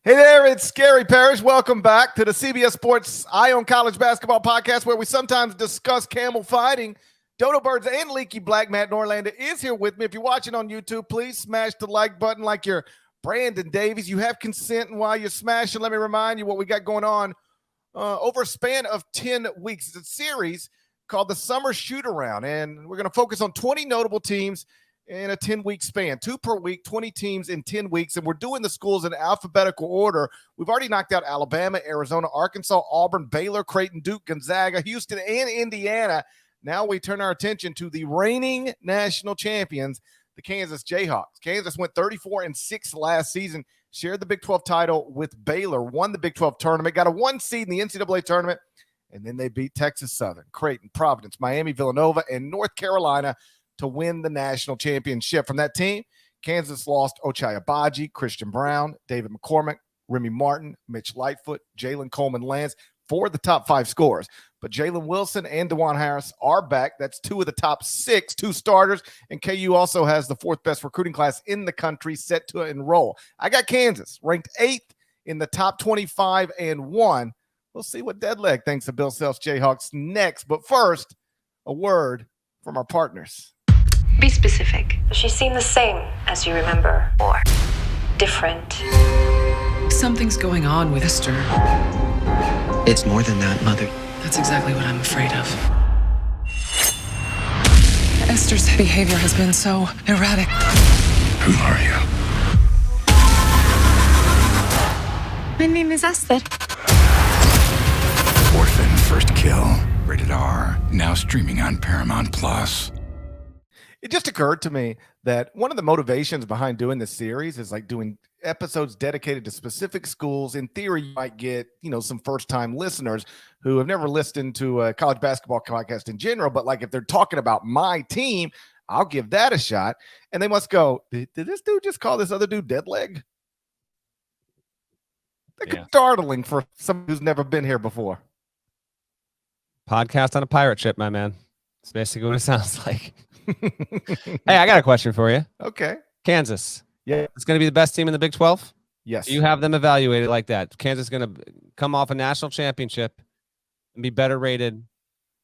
Hey there, it's Scary Parrish. Welcome back to the CBS Sports Eye on College Basketball podcast, where we sometimes discuss camel fighting. Dodo Birds and Leaky Black. Matt Norlander is here with me. If you're watching on YouTube, please smash the like button like you're Brandon Davies. You have consent, and while you're smashing, let me remind you what we got going on over a span of 10 weeks. It's a series called the Summer Shootaround, and we're going to focus on 20 notable teams in a 10-week span, 2 per week, 20 teams in 10 weeks, and we're doing the schools in alphabetical order. We've already knocked out Alabama, Arizona, Arkansas, Auburn, Baylor, Creighton, Duke, Gonzaga, Houston, and Indiana. Now we turn our attention to the reigning national champions, the Kansas Jayhawks. Kansas went 34-6 last season, shared the Big 12 title with Baylor, won the Big 12 tournament, got a 1 seed in the NCAA tournament, and then they beat Texas Southern, Creighton, Providence, Miami, Villanova, and North Carolina to win the national championship. From that team, Kansas lost Ochai Agbaji, Christian Brown, David McCormick, Remy Martin, Mitch Lightfoot, Jalen Coleman-Lands, 4 of the top 5 scorers. But Jalen Wilson and DeJuan Harris are back. That's 2 of the top 6, 2 starters. And KU also has the 4th best recruiting class in the country set to enroll. I got Kansas ranked 8th in the top 25 and 1. We'll see what Deadleg thinks of Bill Self's Jayhawks next. But first, a word from our partners. Be specific. Does she seem the same as you remember, or different? Something's going on with Esther. It's more than that, Mother. That's exactly what I'm afraid of. Esther's behavior has been so erratic. Who are you? My name is Esther. Orphan First Kill. Rated R. Now streaming on Paramount Plus. It just occurred to me that one of the motivations behind doing this series is like doing episodes dedicated to specific schools. In theory, you might get, some first-time listeners who have never listened to a college basketball podcast in general. But like if they're talking about my team, I'll give that a shot. And they must go, did this dude just call this other dude Deadleg? That's startling for someone who's never been here before. Podcast on a pirate ship, my man. It's basically what it sounds like. Hey, I got a question for you. Okay. Kansas. Yeah. It's going to be the best team in the Big 12? Yes. You have them evaluated like that. Kansas is going to come off a national championship and be better rated,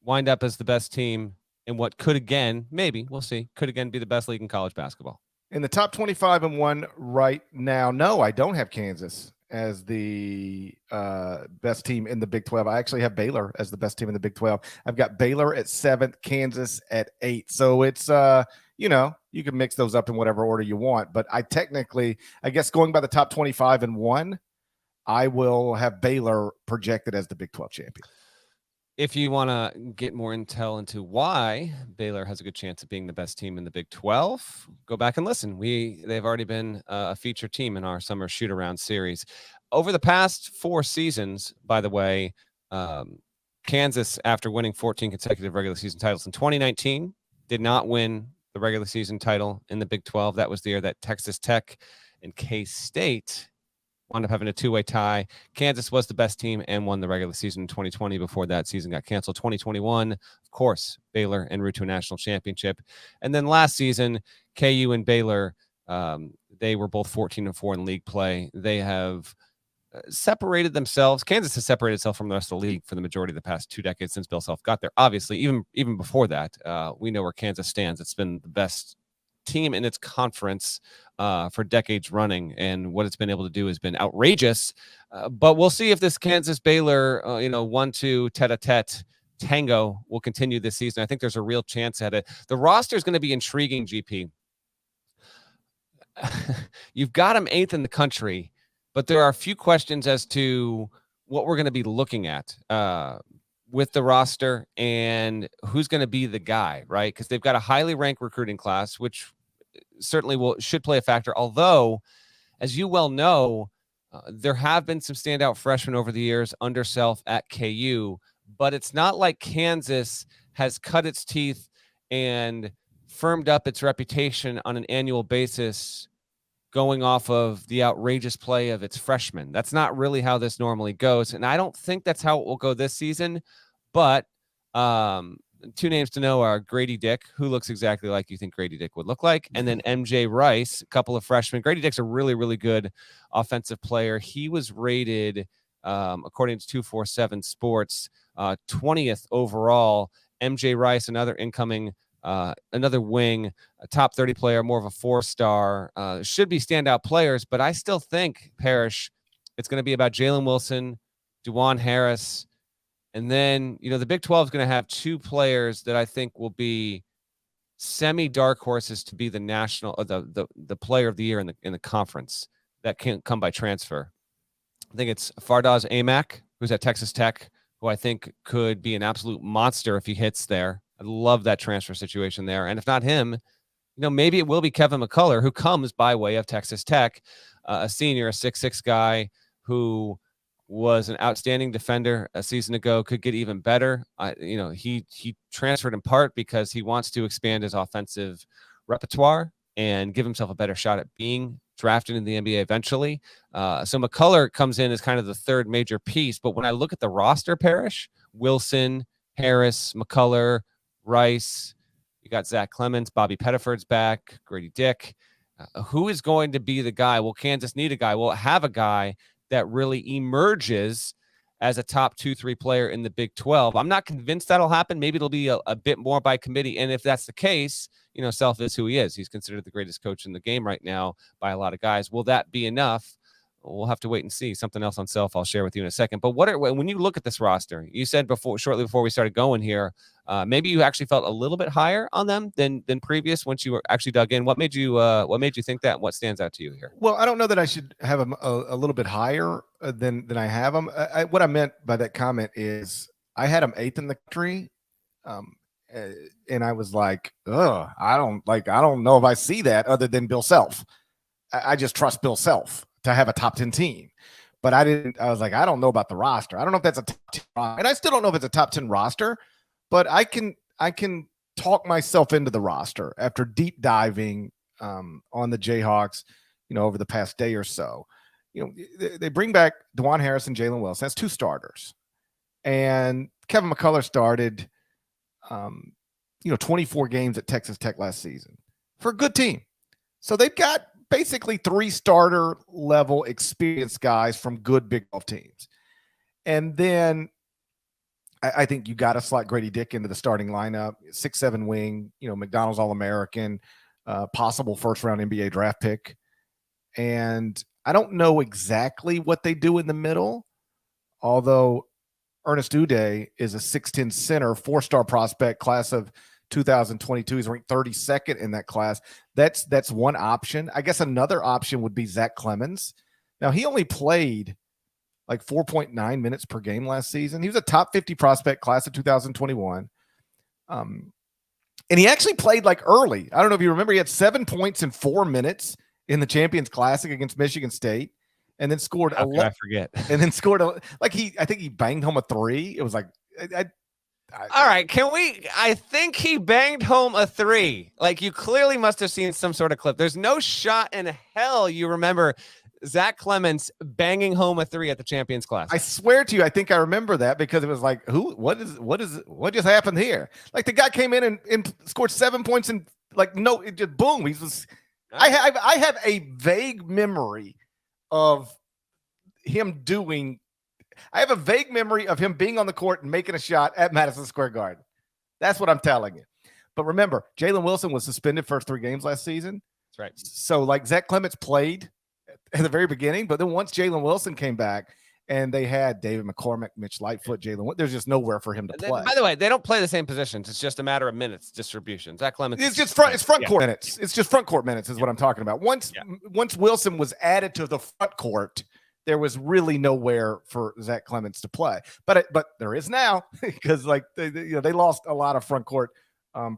wind up as the best team in what could again, maybe, we'll see, could again be the best league in college basketball. In the top 25 and 1 right now, no, I don't have Kansas as the best team in the Big 12. I actually have Baylor as the best team in the Big 12. I've got Baylor at 7th, Kansas at 8th. So it's, you can mix those up in whatever order you want. But I guess going by the top 25 and 1, I will have Baylor projected as the Big 12 champion. If you want to get more intel into why Baylor has a good chance of being the best team in the Big 12, go back and listen. They've already been a featured team in our Summer Shoot-Around series. Over the past 4 seasons, by the way, Kansas, after winning 14 consecutive regular season titles in 2019, did not win the regular season title in the Big 12. That was the year that Texas Tech and K-State wound up having a 2-way tie. Kansas was the best team and won the regular season in 2020 before that season got canceled. 2021, of course, Baylor en route to a national championship. And then last season, KU and Baylor, they were both 14-4 in league play. They have separated themselves. Kansas has separated itself from the rest of the league for the majority of the past 2 decades since Bill Self got there. Obviously, even before that, we know where Kansas stands. It's been the best team in its conference for decades running, and what it's been able to do has been outrageous. But we'll see if this Kansas Baylor 1-2 tete-a-tete tango will continue this season. I think there's a real chance at it. The roster is going to be intriguing, GP. You've got them 8th in the country, but there are a few questions as to what we're going to be looking at with the roster and who's going to be the guy, right? Because they've got a highly ranked recruiting class, which certainly should play a factor. Although, as you well know, there have been some standout freshmen over the years under Self at KU, but it's not like Kansas has cut its teeth and firmed up its reputation on an annual basis going off of the outrageous play of its freshmen. That's not really how this normally goes, and I don't think that's how it will go this season. But two names to know are Grady Dick, who looks exactly like you think Grady Dick would look like, and then MJ Rice, a couple of freshmen. Grady Dick's a really, really good offensive player. He was rated, according to 247 Sports, 20th overall. MJ Rice, another incoming, another wing, a top 30 player, more of a 4-star, should be standout players, but I still think, Parrish, it's going to be about Jalen Wilson, DeJuan Harris, and then, the Big 12 is going to have two players that I think will be semi-dark horses to be the national, the player of the year in the conference that can't come by transfer. I think it's Fardaz Amak, who's at Texas Tech, who I think could be an absolute monster if he hits there. I love that transfer situation there. And if not him, maybe it will be Kevin McCullough, who comes by way of Texas Tech, a senior, a 6'6" guy who was an outstanding defender a season ago, could get even better. He transferred in part because he wants to expand his offensive repertoire and give himself a better shot at being drafted in the NBA eventually. So McCullough comes in as kind of the third major piece. But when I look at the roster, Parrish, Wilson, Harris, McCullough, Rice, you got Zach Clemens, Bobby Pettiford's back, Grady Dick. Who is going to be the guy? Will Kansas need a guy? Will it have a guy that really emerges as a top 2-3 player in the Big 12? I'm not convinced that'll happen. Maybe it'll be a bit more by committee. And if that's the case, Self is who he is. He's considered the greatest coach in the game right now by a lot of guys. Will that be enough? We'll have to wait and see. Something else on Self I'll share with you in a second. But when you look at this roster, you said shortly before we started going here, maybe you actually felt a little bit higher on them than previous once you were actually dug in. What made you think that? And what stands out to you here? Well, I don't know that I should have them a little bit higher than I have them. What I meant by that comment is I had them 8th in the country, and I was like, I don't know if I see that other than Bill Self. I just trust Bill Self to have a top 10 team. But I was like, I don't know about the roster. I don't know if that's a top 10 roster. And I still don't know if it's a top 10 roster, but I can talk myself into the roster after deep diving on the Jayhawks, over the past day or so. They bring back DeJuan Harris and Jalen Wilson. That's 2 starters. And Kevin McCullough started 24 games at Texas Tech last season for a good team. So they've got basically 3 starter level experienced guys from good Big 12 teams. And then I think you got to slot Grady Dick into the starting lineup, 6'7" wing, McDonald's All-American, possible first-round NBA draft pick. And I don't know exactly what they do in the middle, although Ernest Uday is a 6'10" center, 4-star prospect, class of 2022. He's ranked 32nd in that class. That's one option. I guess another option would be Zach Clemens. Now, he only played like 4.9 minutes per game last season. He was a top 50 prospect, class of 2021. And he actually played like early. I don't know if you remember, he had 7 points in 4 minutes in the Champions Classic against Michigan State, and then scored. How could I forget? And then scored I think he banged home a 3. It was like, all right, I think he banged home a 3. Like, you clearly must have seen some sort of clip. There's no shot in hell you remember Zach Clemens banging home a 3 at the Champions Classic. I swear to you, I think I remember that because it was like, what just happened here? Like, the guy came in and scored 7 points and it just boom. I have a vague memory of him being on the court and making a shot at Madison Square Garden. That's what I'm telling you. But remember, Jalen Wilson was suspended first 3 games last season. That's right. So Zach Clemens played at the very beginning, but then once Jalen Wilson came back and they had David McCormick, Mitch Lightfoot, there's just nowhere for him to play. By the way, they don't play the same positions. It's just a matter of minutes distribution. Zach Clemens. It's front court minutes. It's just front court minutes is what I'm talking about. Once Wilson was added to the front court, there was really nowhere for Zach Clemens to play. But there is now because they lost a lot of front court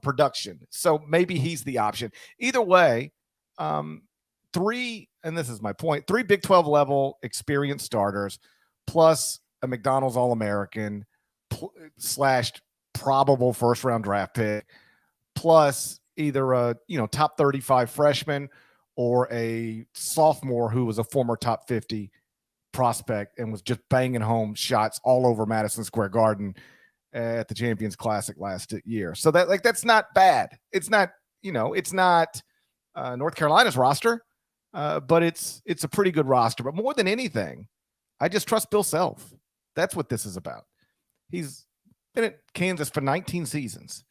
production. So maybe he's the option. Either way, 3, and this is my point, 3 Big 12 level experienced starters plus a McDonald's All-American / probable first-round draft pick plus either a top 35 freshman or a sophomore who was a former top 50 prospect and was just banging home shots all over Madison Square Garden at the Champions Classic last year. So that's not bad. It's not, it's not North Carolina's roster, but it's a pretty good roster. But more than anything, I just trust Bill Self. That's what this is about. He's been at Kansas for 19 seasons.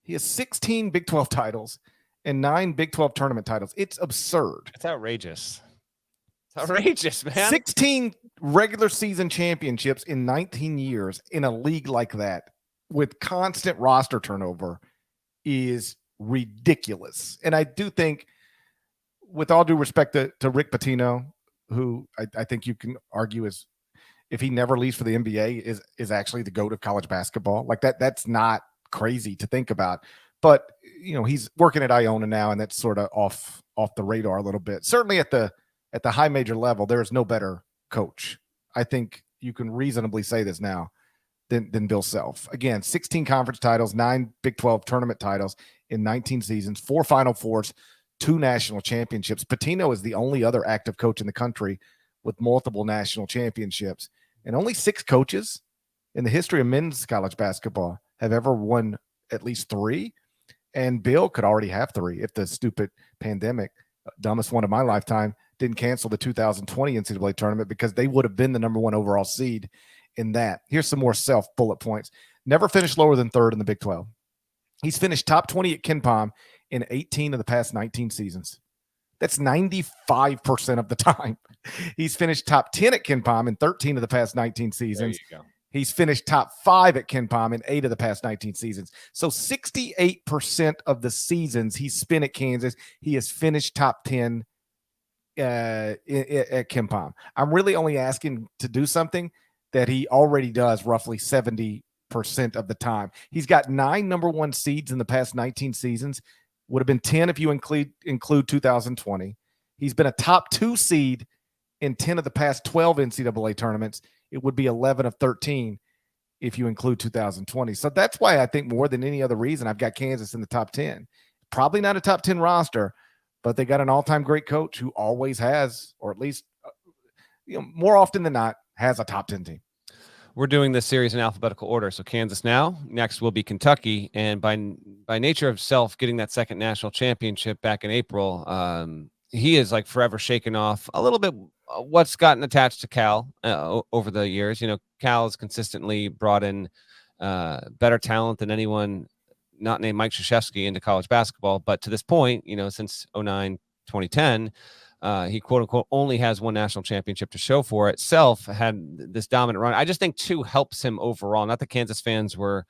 He has 16 Big 12 titles and 9 Big 12 tournament titles. It's absurd. It's outrageous. It's outrageous, man. 16 regular season championships in 19 years in a league like that with constant roster turnover is ridiculous. And I do think, with all due respect to Rick Pitino, who I think you can argue is, if he never leaves for the NBA, is actually the GOAT of college basketball. Like that's not crazy to think about. But he's working at Iona now, and that's sort of off the radar a little bit. Certainly at the high major level, there is no better coach. I think you can reasonably say this now than Bill Self. Again, 16 conference titles, 9 Big 12 tournament titles in 19 seasons, 4 Final Fours, 2 national championships. Pitino is the only other active coach in the country with multiple national championships. And only 6 coaches in the history of men's college basketball have ever won at least 3. And Bill could already have 3 if the stupid pandemic, dumbest one of my lifetime, didn't cancel the 2020 NCAA tournament, because they would have been the number 1 overall seed in that. Here's some more Self bullet points. Never finished lower than 3rd in the Big 12. He's finished top 20 at KenPom in 18 of the past 19 seasons. That's 95% of the time. He's finished top 10 at KenPom in 13 of the past 19 seasons. There you go. He's finished top 5 at KenPom in 8 of the past 19 seasons. So 68% of the seasons he's spent at Kansas, he has finished top 10 at KenPom. I'm really only asking to do something that he already does roughly 70% of the time. He's got 9 number 1 seeds in the past 19 seasons. Would have been 10 if you include 2020. He's been a top 2 seed in 10 of the past 12 NCAA tournaments. It would be 11 of 13 if you include 2020. So that's why I think, more than any other reason, I've got Kansas in the top 10. Probably not a top 10 roster, but they got an all-time great coach who always has, or at least more often than not, has a top 10 team. We're doing this series in alphabetical order. So Kansas now, next will be Kentucky. And by nature of Self getting that second national championship back in April, he is like forever shaken off a little bit what's gotten attached to Cal over the years. Cal has consistently brought in better talent than anyone not named Mike Krzyzewski into college basketball. But to this point, since 2009, 2010, he quote unquote only has 1 national championship to show for it. Self had this dominant run. I just think 2 helps him overall. Not that Kansas fans were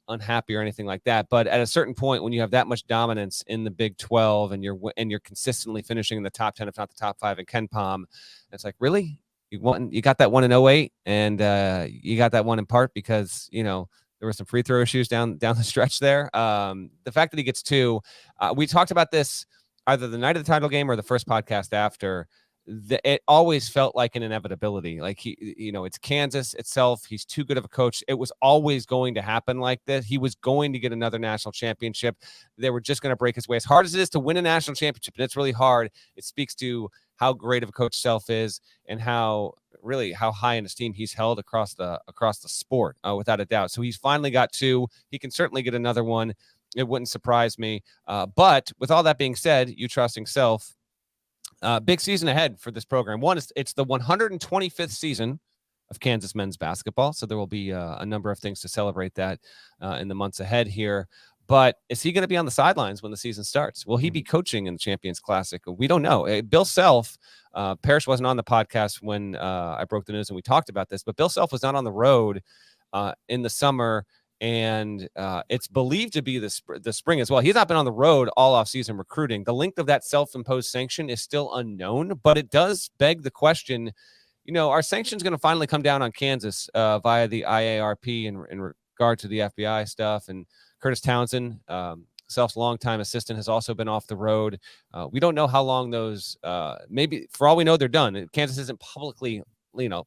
unhappy or anything like that, but at a certain point, when you have that much dominance in the Big 12 and you're consistently finishing in the top 10, if not the top 5 in KenPom, it's like, really, you got that one in 08, and you got that one in part because there were some free throw issues down the stretch there. The fact that he gets 2, we talked about this either the night of the title game or the first podcast after. It always felt like an inevitability. Like it's Kansas itself. He's too good of a coach. It was always going to happen like this. He was going to get another national championship. They were just going to break his way. As hard as it is to win a national championship, and it's really hard, it speaks to how great of a coach Self is and how high in esteem he's held across the sport, without a doubt. So he's finally got 2. He can certainly get another one. It wouldn't surprise me. But with all that being said, you trusting Self, big season ahead for this program. One, it's the 125th season of Kansas men's basketball, so there will be a number of things to celebrate that in the months ahead here. But is he going to be on the sidelines when the season starts? Will he be coaching in the Champions Classic? We don't know. Bill Self, Parrish wasn't on the podcast when I broke the news and we talked about this, but Bill Self was not on the road in the summer. And it's believed to be the spring as well. He's not been on the road all off-season recruiting. The length of that self-imposed sanction is still unknown, but it does beg the question, are sanctions going to finally come down on Kansas via the IARP in regard to the FBI stuff? And Curtis Townsend, Self's longtime assistant, has also been off the road. We don't know how long those, maybe for all we know, they're done. Kansas isn't publicly,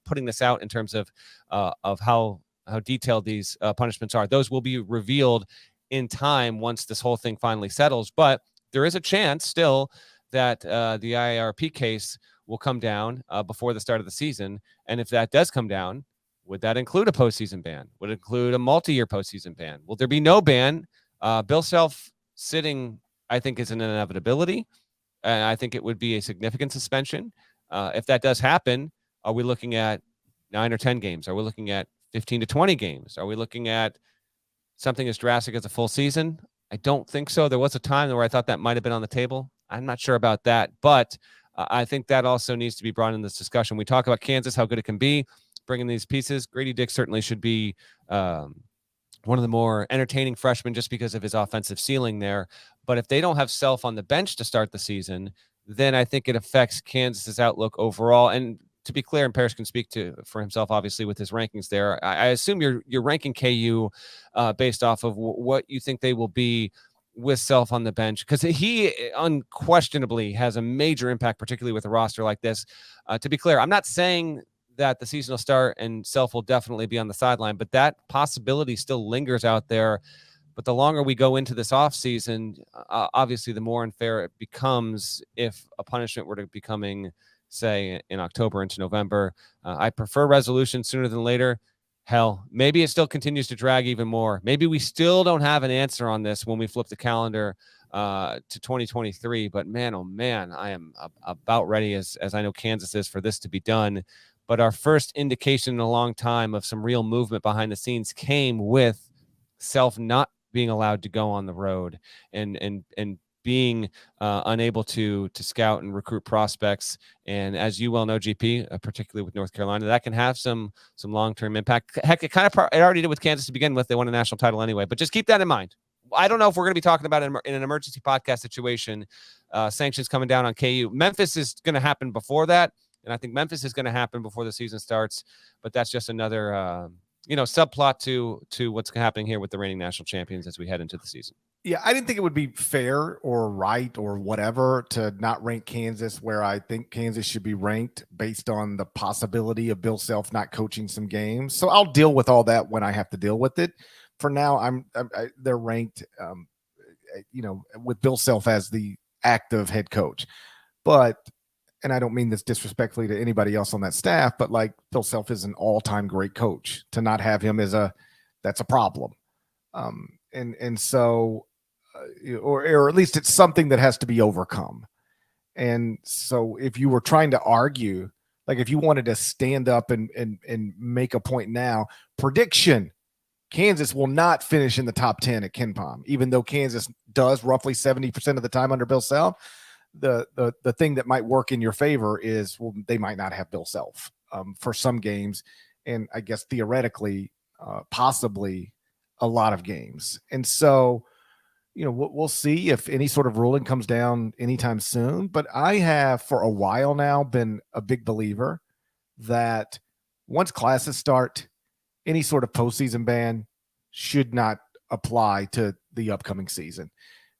putting this out in terms of how detailed these punishments are. Those will be revealed in time once this whole thing finally settles. But there is a chance still that the IARP case will come down before the start of the season. And if that does come down, Would that include a postseason ban? Would it include a multi-year postseason ban? Will there be no ban? Bill Self sitting, I think, is an inevitability. And I think it would be a significant suspension. If that does happen, are we looking at 9 or 10 games? Are we looking at 15 to 20 games? Are we looking at something as drastic as a full season? I don't think so. There was a time where I thought that might have been on the table. I'm not sure about that, but I think that also needs to be brought in this discussion. We talk about Kansas, how good it can be, bringing these pieces. Grady Dick certainly should be one of the more entertaining freshmen just because of his offensive ceiling there. But if they don't have Self on the bench to start the season, then I think it affects Kansas's outlook overall. And to be clear, and Parrish can speak for himself, obviously, with his rankings there, I assume you're ranking KU based off of what you think they will be with Self on the bench, because he unquestionably has a major impact, particularly with a roster like this. To be clear, I'm not saying that the season will start and Self will definitely be on the sideline, but that possibility still lingers out there. But the longer we go into this offseason, obviously the more unfair it becomes if a punishment were to be coming, say, in October into November. I prefer resolution sooner than later. Hell, maybe it still continues to drag even more. Maybe we still don't have an answer on this when we flip the calendar to 2023. But man, oh man, I am about ready, as I know Kansas is, for this to be done. But our first indication in a long time of some real movement behind the scenes came with Self not being allowed to go on the road and being unable to scout and recruit prospects. And as you well know, GP, particularly with North Carolina, that can have some long-term impact. Heck, it already did with Kansas to begin with. They won a national title anyway, but just keep that in mind. I don't know if we're going to be talking about it in an emergency podcast situation, sanctions coming down on KU. Memphis is going to happen before that. And I think Memphis is going to happen before the season starts, but that's just another, subplot to what's happening here with the reigning national champions as we head into the season. Yeah, I didn't think it would be fair or right or whatever to not rank Kansas where I think Kansas should be ranked based on the possibility of Bill Self not coaching some games. So I'll deal with all that when I have to deal with it. For now, they're ranked, with Bill Self as the active head coach. But, and I don't mean this disrespectfully to anybody else on that staff, but like Bill Self is an all-time great coach. To not have him that's a problem. So, or at least it's something that has to be overcome. And so if you were trying to argue, like if you wanted to stand up and make a point now, prediction, Kansas will not finish in the top 10 at KenPom, even though Kansas does roughly 70% of the time under Bill Self. The thing that might work in your favor is, well, they might not have Bill Self for some games. And I guess theoretically, possibly a lot of games. And so, we'll see if any sort of ruling comes down anytime soon. But I have for a while now been a big believer that once classes start, any sort of postseason ban should not apply to the upcoming season.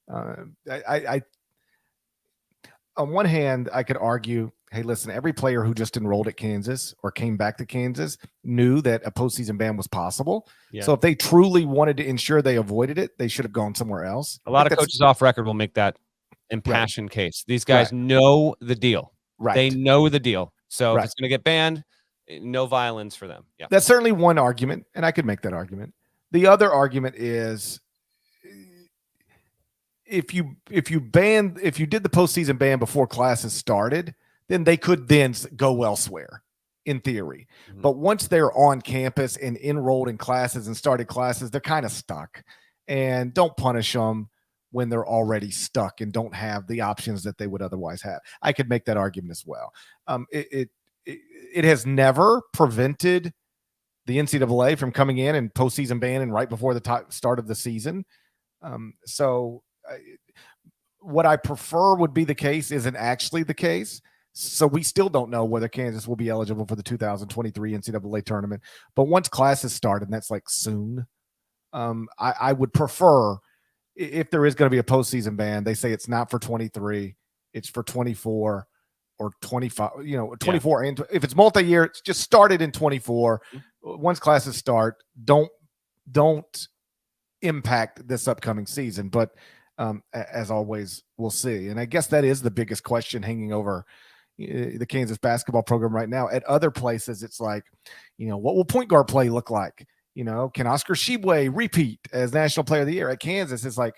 I on one hand, I could argue, hey, listen, every player who just enrolled at Kansas or came back to Kansas knew that a postseason ban was possible. Yeah. So if they truly wanted to ensure they avoided it, they should have gone somewhere else. A lot of coaches off record will make that impassioned case. These guys know the deal. Right. They know the deal. So if it's going to get banned, no violence for them. Yeah. That's certainly one argument, and I could make that argument. The other argument is if you did the postseason ban before classes started, then they could then go elsewhere in theory. Mm-hmm. But once they're on campus and enrolled in classes and started classes, they're kind of stuck. And don't punish them when they're already stuck and don't have the options that they would otherwise have. I could make that argument as well. It has never prevented the NCAA from coming in and postseason banning right before the start of the season. What I prefer would be the case isn't actually the case. So we still don't know whether Kansas will be eligible for the 2023 NCAA tournament. But once classes start, and that's like soon, I would prefer, if there is going to be a postseason ban, they say it's not for 23, it's for 24 or 25, 24. Yeah. And if it's multi-year, it's just started in 24. Once classes start, don't impact this upcoming season. But as always, we'll see. And I guess that is the biggest question hanging over the Kansas basketball program right now. At other places, it's like, what will point guard play look like? Can Oscar Tshiebwe repeat as National Player of the Year? At Kansas, it's like,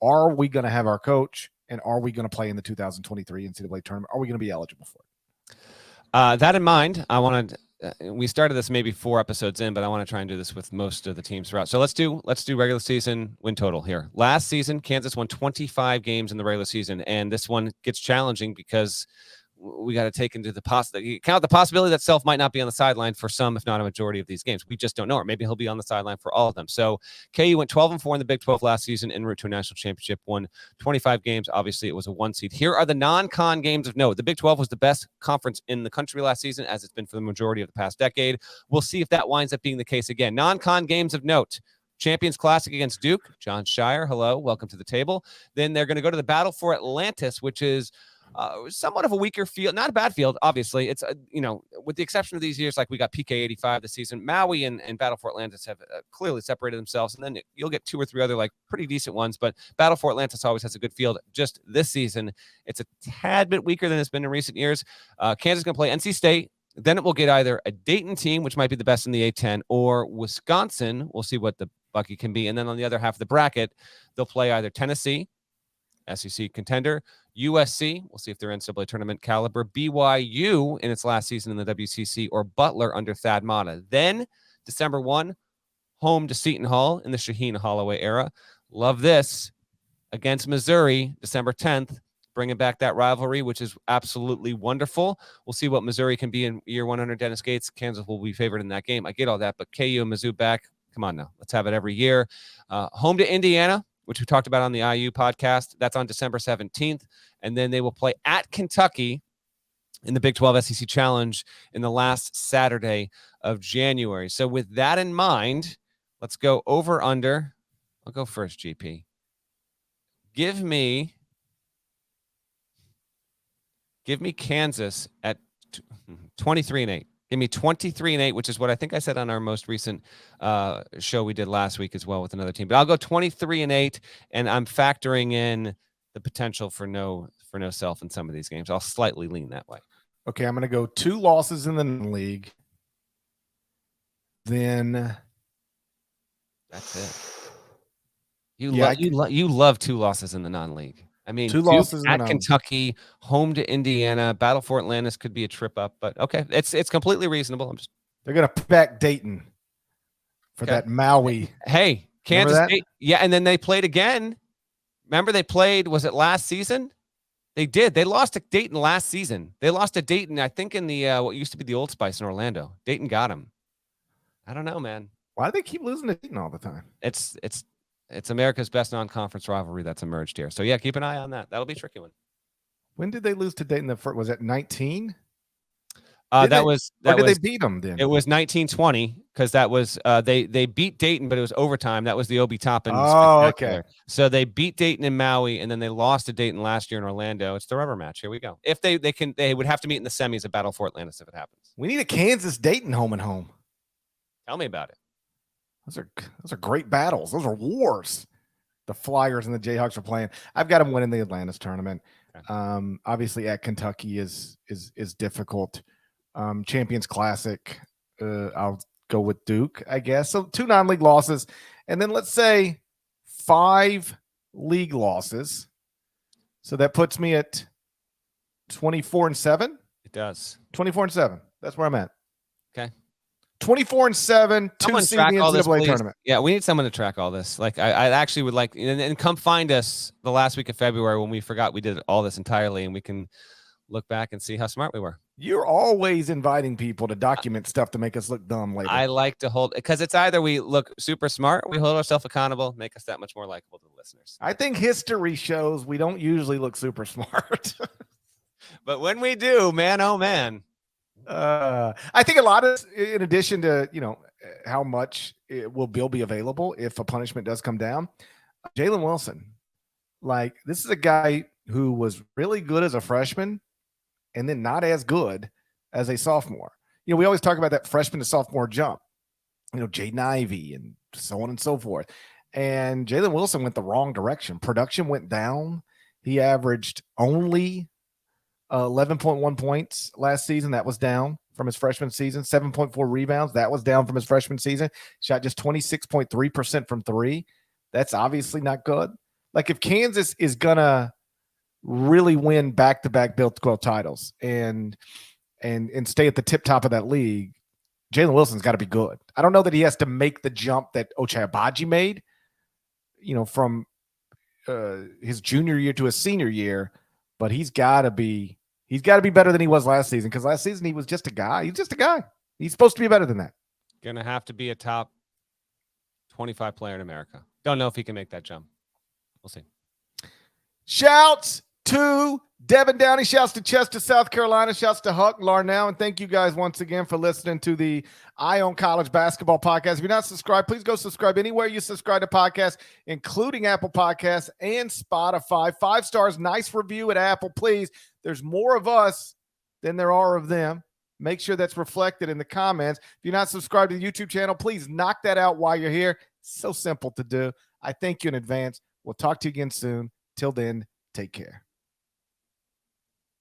are we going to have our coach, and are we going to play in the 2023 NCAA tournament? Are we going to be eligible for it? That in mind, I wanted. We started this maybe 4 episodes in, but I want to try and do this with most of the teams throughout. So let's do regular season win total here. Last season, Kansas won 25 games in the regular season, and this one gets challenging because we got to take into count the possibility that Self might not be on the sideline for some, if not a majority of these games. We just don't know, or maybe he'll be on the sideline for all of them. So KU went 12-4 in the Big 12 last season, en route to a national championship, won 25 games. Obviously, it was a 1 seed. Here are the non-con games of note. The Big 12 was the best conference in the country last season, as it's been for the majority of the past decade. We'll see if that winds up being the case again. Non-con games of note. Champions Classic against Duke. John Shire, hello, welcome to the table. Then they're going to go to the Battle for Atlantis, which is somewhat of a weaker field, not a bad field, obviously. It's, with the exception of these years, like we got PK 85 this season, Maui and Battle for Atlantis have clearly separated themselves. And then you'll get 2 or 3 other like pretty decent ones, but Battle for Atlantis always has a good field. Just this season, it's a tad bit weaker than it's been in recent years. Kansas is going to play NC State. Then it will get either a Dayton team, which might be the best in the A-10, or Wisconsin. We'll see what the Bucky can be. And then on the other half of the bracket, they'll play either Tennessee, SEC contender, USC, we'll see if they're NCAA tournament caliber, BYU in its last season in the WCC, or Butler under Thad Matta. Then December 1, home to Seton Hall in the Shaheen Holloway era. Love this. Against Missouri, December 10th, bringing back that rivalry, which is absolutely wonderful. We'll see what Missouri can be in year 100 Dennis Gates. Kansas will be favored in that game. I get all that, but KU and Mizzou back. Come on now. Let's have it every year. Home to Indiana, which we talked about on the IU podcast. That's on December 17th. And then they will play at Kentucky in the Big 12 SEC Challenge in the last Saturday of January. So with that in mind, let's go over under. I'll go first, GP. Give me Kansas at 23-8. Give me 23-8, which is what I think I said on our most recent show we did last week as well with another team. But I'll go 23-8, and I'm factoring in the potential for no Self in some of these games. I'll slightly lean that way. Okay, I'm going to go 2 losses in the league. Then that's it. You love 2 losses in the non-league. I mean, 2 losses at Kentucky, home to Indiana, Battle for Atlantis could be a trip up, but okay, it's completely reasonable. They're going to put back Dayton for that Maui. Hey, Kansas State, yeah, and then they played again. Remember they played? Was it last season? They did. They lost to Dayton last season. They lost to Dayton, I think, in the what used to be the Old Spice in Orlando. Dayton got them. I don't know, man. Why do they keep losing to Dayton all the time? It's America's best non-conference rivalry that's emerged here. So, yeah, keep an eye on that. That'll be a tricky one. When did they lose to Dayton? Was that 19? Did they beat them then? It was 1920 because that was they beat Dayton, but it was overtime. That was the Obi Toppin. Oh, okay. So they beat Dayton in Maui, and then they lost to Dayton last year in Orlando. It's the rubber match. Here we go. If they would have to meet in the semis of Battle for Atlantis if it happens. We need a Kansas Dayton home and home. Tell me about it. Those are great battles. Those are wars. The Flyers and the Jayhawks are playing. I've got them winning the Atlantis tournament. Okay. Obviously at Kentucky is difficult. Champions Classic. I'll go with Duke, I guess. So 2 non-league losses, and then let's say 5 league losses. So that puts me at 24-7. It does. 24-7. That's where I'm at. Okay. 24-7, 2 seed in the NCAA tournament. Yeah, we need someone to track all this. Like, I actually would like, and come find us the last week of February when we forgot we did all this entirely, and we can look back and see how smart we were. You're always inviting people to document stuff to make us look dumb later. I like to hold, because it's either we look super smart, we hold ourselves accountable, make us that much more likable to the listeners. I think history shows we don't usually look super smart. But when we do, man, oh man. I think a lot of, in addition to, how much will Bill be available if a punishment does come down, Jalen Wilson, like, this is a guy who was really good as a freshman and then not as good as a sophomore. We always talk about that freshman to sophomore jump, Jaden Ivey and so on and so forth. And Jalen Wilson went the wrong direction. Production went down. He averaged only 11.1 points last season. That was down from his freshman season. 7.4 rebounds. That was down from his freshman season. Shot just 26.3% from three. That's obviously not good. Like, if Kansas is going to really win back-to-back Big 12 titles and stay at the tip top of that league, Jalen Wilson's got to be good. I don't know that he has to make the jump that Ochai Agbaji made, from his junior year to his senior year, but he's got to be better than he was last season, because last season he was just a guy. He's just a guy. He's supposed to be better than that. Gonna have to be a top 25 player in America. Don't know if he can make that jump. We'll see. Shouts to Devin Downey. Shouts to Chester, South Carolina. Shouts to Huck, Larnell. And thank you guys once again for listening to the Eye on College Basketball Podcast. If you're not subscribed, please go subscribe anywhere you subscribe to podcasts, including Apple Podcasts and Spotify. 5 stars, nice review at Apple, please. There's more of us than there are of them. Make sure that's reflected in the comments. If you're not subscribed to the YouTube channel, please knock that out while you're here. So simple to do. I thank you in advance. We'll talk to you again soon. Till then, take care.